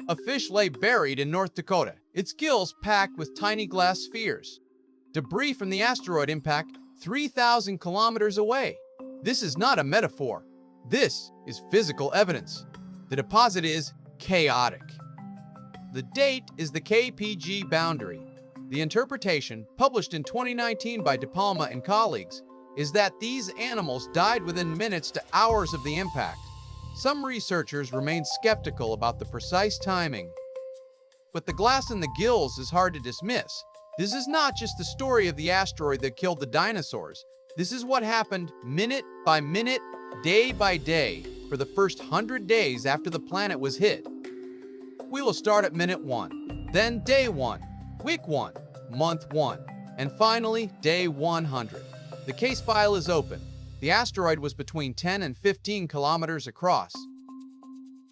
A fish lay buried in North Dakota, its gills packed with tiny glass spheres. Debris from the asteroid impact 3,000 kilometers away. This is not a metaphor. This is physical evidence. The deposit is chaotic. The date is the KPG boundary. The interpretation, published in 2019 by De Palma and colleagues, is that these animals died within minutes to hours of the impact. Some researchers remain skeptical about the precise timing. But the glass in the gills is hard to dismiss. This is not just the story of the asteroid that killed the dinosaurs. This is what happened minute by minute, day by day, for the first 100 days after the planet was hit. We will start at minute 1, then day 1, week 1, month 1, and finally day 100. The case file is open. The asteroid was between 10 and 15 kilometers across.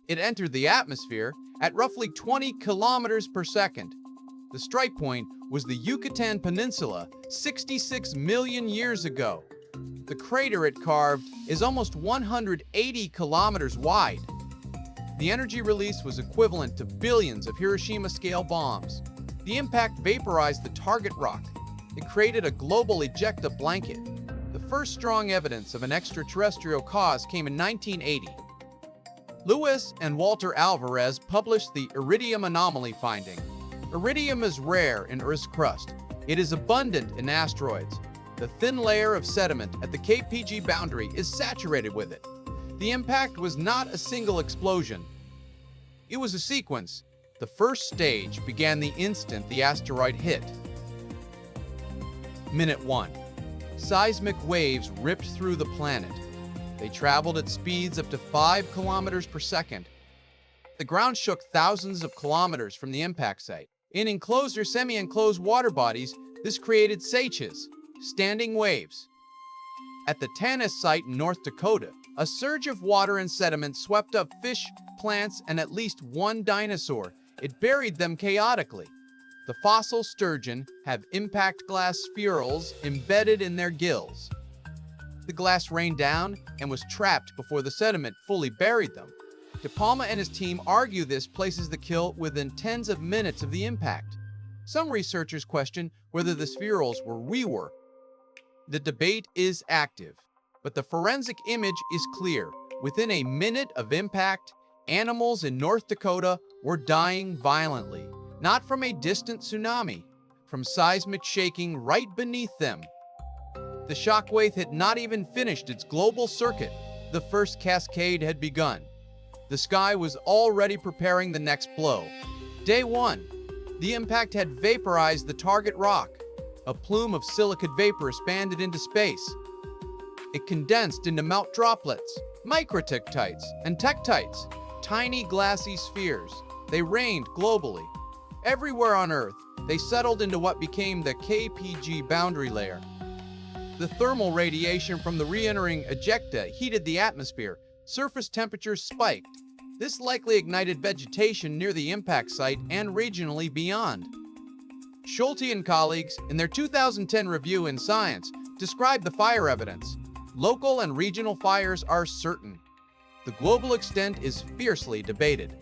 It entered the atmosphere at roughly 20 kilometers per second. The strike point was the Yucatán Peninsula 66 million years ago. The crater it carved is almost 180 kilometers wide. The energy release was equivalent to billions of Hiroshima-scale bombs. The impact vaporized the target rock. It created a global ejecta blanket. The first strong evidence of an extraterrestrial cause came in 1980. Lewis and Walter Alvarez published the iridium anomaly finding. Iridium is rare in Earth's crust. It is abundant in asteroids. The thin layer of sediment at the KPG boundary is saturated with it. The impact was not a single explosion. It was a sequence. The first stage began the instant the asteroid hit. Minute 1. Seismic waves ripped through the planet. They traveled at speeds up to 5 kilometers per second. The ground shook thousands of kilometers from the impact site. In enclosed or semi-enclosed water bodies, this created seiches, standing waves. At the Tanis site in North Dakota, a surge of water and sediment swept up fish, plants, and at least one dinosaur. It buried them chaotically. The fossil sturgeon have impact glass spherules embedded in their gills. The glass rained down and was trapped before the sediment fully buried them. De Palma and his team argue this places the kill within tens of minutes of the impact. Some researchers question whether the spherules were reworked. The debate is active, but the forensic image is clear. Within a minute of impact, animals in North Dakota were dying violently, not from a distant tsunami, from seismic shaking right beneath them. The shockwave had not even finished its global circuit. The first cascade had begun. The sky was already preparing the next blow. Day 1. The impact had vaporized the target rock. A plume of silicate vapor expanded into space. It condensed into melt droplets, microtektites, and tektites, tiny glassy spheres. They rained globally. Everywhere on Earth, they settled into what became the KPG boundary layer. The thermal radiation from the re-entering ejecta heated the atmosphere. Surface temperatures spiked. This likely ignited vegetation near the impact site and regionally beyond. Schulte and colleagues, in their 2010 review in Science, described the fire evidence. Local and regional fires are certain. The global extent is fiercely debated.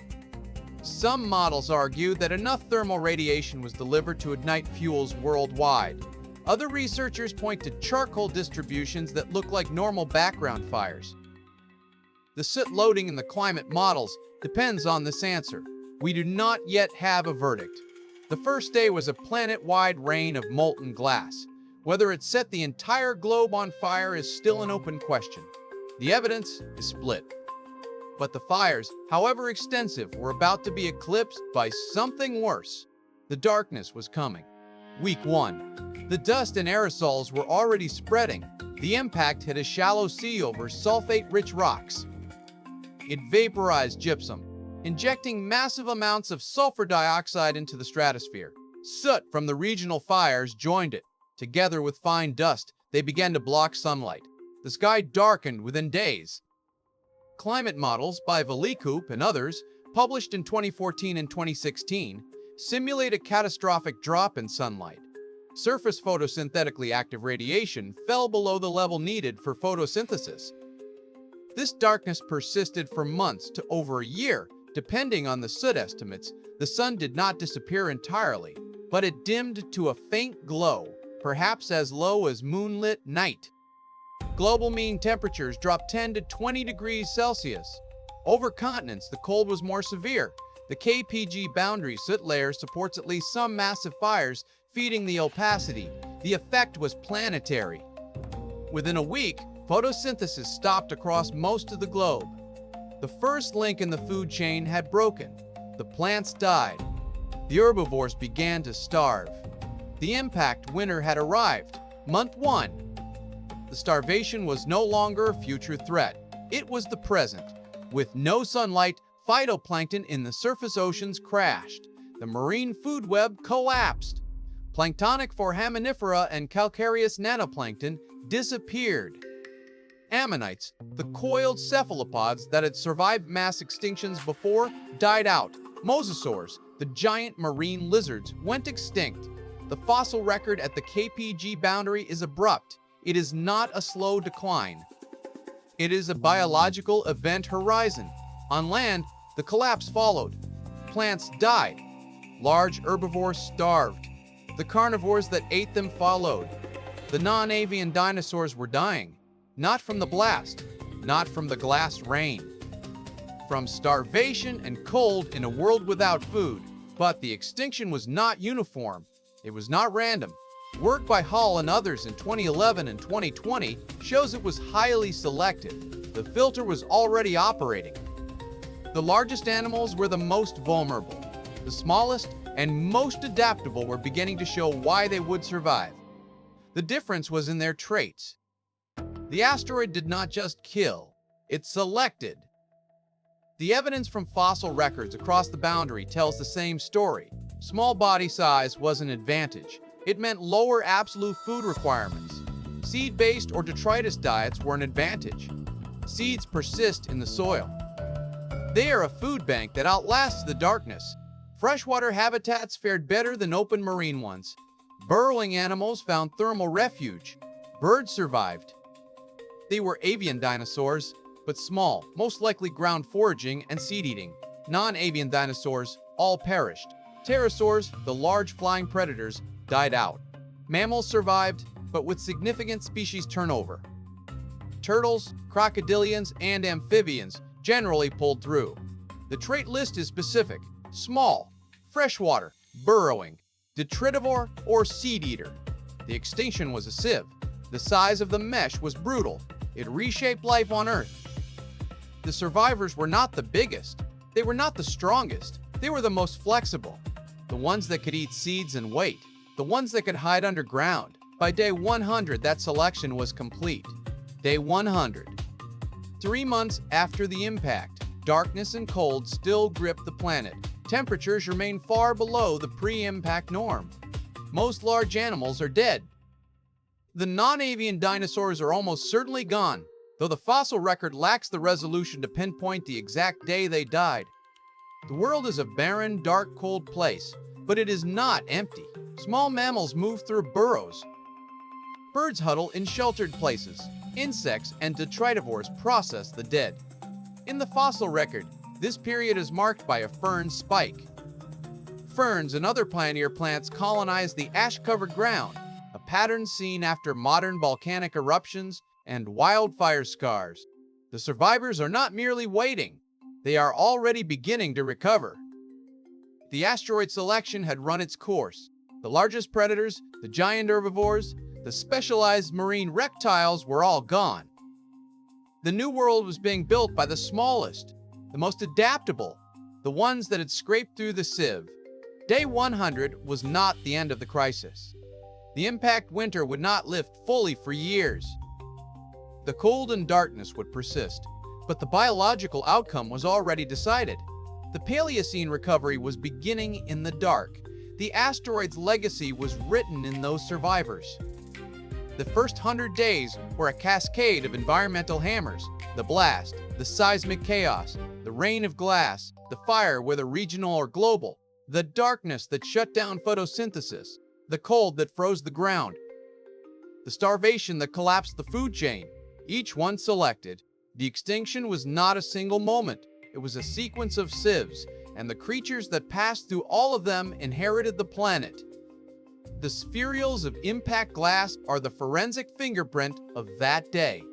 Some models argue that enough thermal radiation was delivered to ignite fuels worldwide. Other researchers point to charcoal distributions that look like normal background fires. The soot loading in the climate models depends on this answer. We do not yet have a verdict. The first day was a planet-wide rain of molten glass. Whether it set the entire globe on fire is still an open question. The evidence is split. But the fires, however extensive, were about to be eclipsed by something worse. The darkness was coming. Week 1. The dust and aerosols were already spreading. The impact hit a shallow sea over sulfate-rich rocks. It vaporized gypsum, injecting massive amounts of sulfur dioxide into the stratosphere. Soot from the regional fires joined it. Together with fine dust, they began to block sunlight. The sky darkened within days. Climate models by Valikup and others, published in 2014 and 2016, simulate a catastrophic drop in sunlight. Surface photosynthetically active radiation fell below the level needed for photosynthesis. This darkness persisted for months to over a year, Depending on the SUD estimates, the sun did not disappear entirely, but it dimmed to a faint glow, perhaps as low as moonlit night. Global mean temperatures dropped 10 to 20 degrees Celsius. Over continents, the cold was more severe. The KPG boundary soot layer supports at least some massive fires, feeding the opacity. The effect was planetary. Within a week, photosynthesis stopped across most of the globe. The first link in the food chain had broken. The plants died. The herbivores began to starve. The impact winter had arrived. Month 1. The starvation was no longer a future threat. It was the present. With no sunlight, phytoplankton in the surface oceans crashed. The marine food web collapsed. Planktonic foraminifera and calcareous nanoplankton disappeared. Ammonites, the coiled cephalopods that had survived mass extinctions before, died out. Mosasaurs, the giant marine lizards, went extinct. The fossil record at the KPG boundary is abrupt. It is not a slow decline. It is a biological event horizon. On land, the collapse followed. Plants died. Large herbivores starved. The carnivores that ate them followed. The non-avian dinosaurs were dying. Not from the blast, not from the glass rain. From starvation and cold in a world without food. But the extinction was not uniform. It was not random. Work by Hall and others in 2011 and 2020 shows it was highly selective. The filter was already operating. The largest animals were the most vulnerable. The smallest and most adaptable were beginning to show why they would survive. The difference was in their traits. The asteroid did not just kill, it selected. The evidence from fossil records across the boundary tells the same story. Small body size was an advantage. It meant lower absolute food requirements. Seed-based or detritus diets were an advantage. Seeds persist in the soil. They are a food bank that outlasts the darkness. Freshwater habitats fared better than open marine ones. Burrowing animals found thermal refuge. Birds survived. They were avian dinosaurs, but small, most likely ground foraging and seed-eating. Non-avian dinosaurs all perished. Pterosaurs, the large flying predators, died out. Mammals survived, but with significant species turnover. Turtles, crocodilians, and amphibians generally pulled through. The trait list is specific: small, freshwater, burrowing, detritivore, or seed-eater. The extinction was a sieve. The size of the mesh was brutal. It reshaped life on Earth. The survivors were not the biggest. They were not the strongest. They were the most flexible. The ones that could eat seeds and wait. The ones that could hide underground. By day 100, that selection was complete. Day 100. 3 months after the impact, darkness and cold still gripped the planet. Temperatures remain far below the pre-impact norm. Most large animals are dead. The non-avian dinosaurs are almost certainly gone, though the fossil record lacks the resolution to pinpoint the exact day they died. The world is a barren, dark, cold place, but it is not empty. Small mammals move through burrows. Birds huddle in sheltered places. Insects and detritivores process the dead. In the fossil record, this period is marked by a fern spike. Ferns and other pioneer plants colonize the ash-covered ground, a pattern seen after modern volcanic eruptions and wildfire scars. The survivors are not merely waiting, they are already beginning to recover. The asteroid selection had run its course. The largest predators, the giant herbivores, the specialized marine reptiles were all gone. The new world was being built by the smallest, the most adaptable, the ones that had scraped through the sieve. Day 100 was not the end of the crisis. The impact winter would not lift fully for years. The cold and darkness would persist, but the biological outcome was already decided. The Paleocene recovery was beginning in the dark. The asteroid's legacy was written in those survivors. The first 100 days were a cascade of environmental hammers: the blast, the seismic chaos, the rain of glass, the fire, whether regional or global, the darkness that shut down photosynthesis, the cold that froze the ground, the starvation that collapsed the food chain. Each one selected. The extinction was not a single moment. It was a sequence of sieves, and the creatures that passed through all of them inherited the planet. The spherules of impact glass are the forensic fingerprint of that day.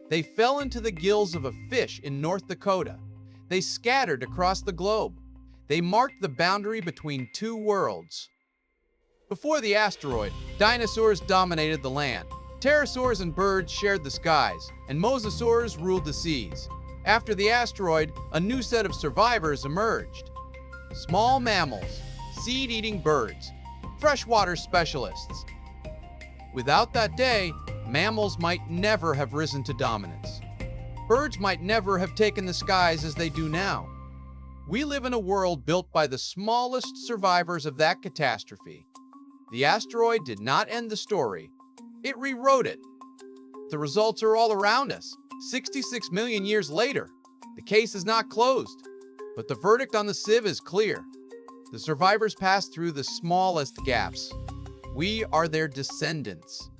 They fell into the gills of a fish in North Dakota. They scattered across the globe. They marked the boundary between two worlds. Before the asteroid, dinosaurs dominated the land. Pterosaurs and birds shared the skies, and mosasaurs ruled the seas. After the asteroid, a new set of survivors emerged. Small mammals, seed-eating birds, freshwater specialists. Without that day, mammals might never have risen to dominance. Birds might never have taken the skies as they do now. We live in a world built by the smallest survivors of that catastrophe. The asteroid did not end the story. It rewrote it. The results are all around us. 66 million years later, the case is not closed, but the verdict on the sieve is clear. The survivors passed through the smallest gaps. We are their descendants.